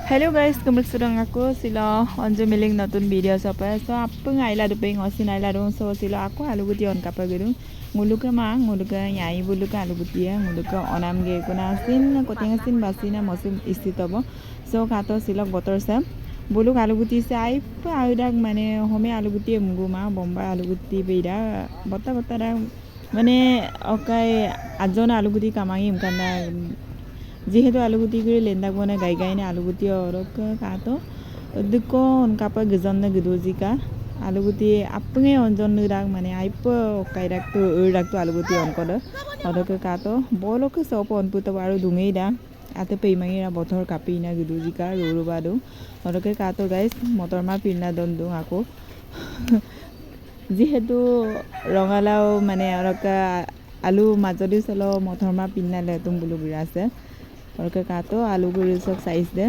Hello guys, kembali sedang aku sila onjo miling notun video sapa so apeng aila duping osin aila dong so sila aku alu guti on kapa gedung nguluka mang nguluka nyai buluka alu guti ya nguluka onam ge kuna sin koting sin basina mosim istitobo so kato sila botor sam buluk alu guti se ai pa audak mane home alu guti muguma bomba alu guti beida bota bota da mane okai ajon alu guti kamangi mkanda যেহেতু আলুগুটি করে লেন্দা বনে গাই গাইনে আলুগুটি অরক কাতো দুক অনকাপা গজননে গদুজিকা আলুগুটি আপঙে অঞ্জন রাগ মানে আইপ কাই রাখতো রাখতো আলুগুটি অনকদ অরক কাতো বলক সপ অনপুত আর দুঙেই দা আতে পেইমাঙিরা বথর কাপিনা গদুজিকা রুরুবাদু অরক কাতো গাইস মটরমা পিনা দন্দু আকো যেহেতু রঙালাও মানে অরক আলু মাজদি চলো মটরমা পিনা লেতুম বুলু বিরা আছে और कातो आलू गुड़ी सब साइज दे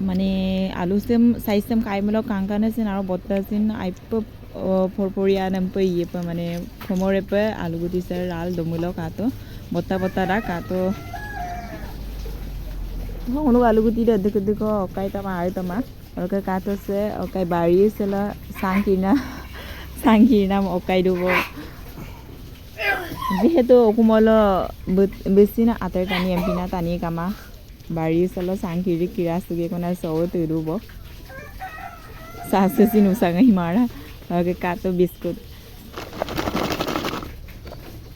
माने आलू सेम साइज सेम काय मलो कांकाने सिन आरो बत्ता सिन आइप फरफरिया नमपे ये पे माने खमरे पे आलू गुड़ी से राल दमुलो कातो बत्ता बत्ता रा कातो हम लोग आलू गुड़ी दे देखो ओकाई तमा आय तमा और कातो से ओकाई बारी से ला सांकीना ओकाई दुबो যেহেতু অকুমল বেশি না আতার টানি এমপিনা টানি কামা বাড়ি চলো সাংকিরি কিরা সুগে কোনা সৌ তৈরুব সাসেসি নুসাঙ্গা হিমারা ওকে কাতো বিস্কুট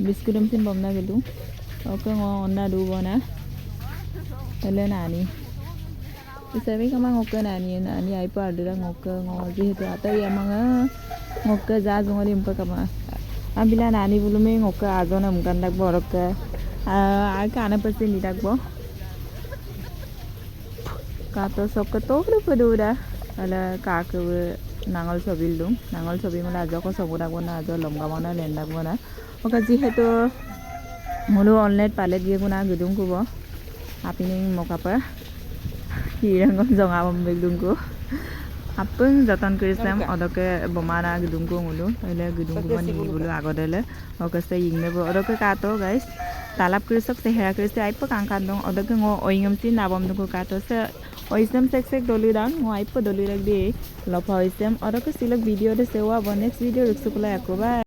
বিস্কুট এমপিন বমনা গেলু ওকে অন্না দুব না হলে নানি isabi kama ngoke nani aipa adira ngoke যেহেতু আতাই আমাঙ্গা ngoke যা জঙলি এমপা কামা Abila nani bulume ngoka azona mgandak borok aka ana pasti ni dakbo kato sokko tokre pedura ala kaku nangol sobildum nangol sobi mala ajoko sobura gona ajo lomga mana lendak gona oka jihetu mulu online palet gie guna gudung kubo apining mokapa hirangom jonga bombegdung ko আপং যতন কৰিছাম অদকে বমানা গদুংকো মুলু এলে গদুংকো মানি বুলু আগদলে অকসে ইংনেব অদকে কাটো guys Talap কৰিছক সেহেৰা কৰিছে আইপ কাংকান দং অদকে ङ ওইংমতি নাবম দুকো কাটো সে ওইসম সেক সেক দলি দান ङ আইপ দলি রাখ দি লফা হইছেম অদকে সিলক ভিডিও দে সেওয়া নেক্সট ভিডিও রিক্সুকলা একবা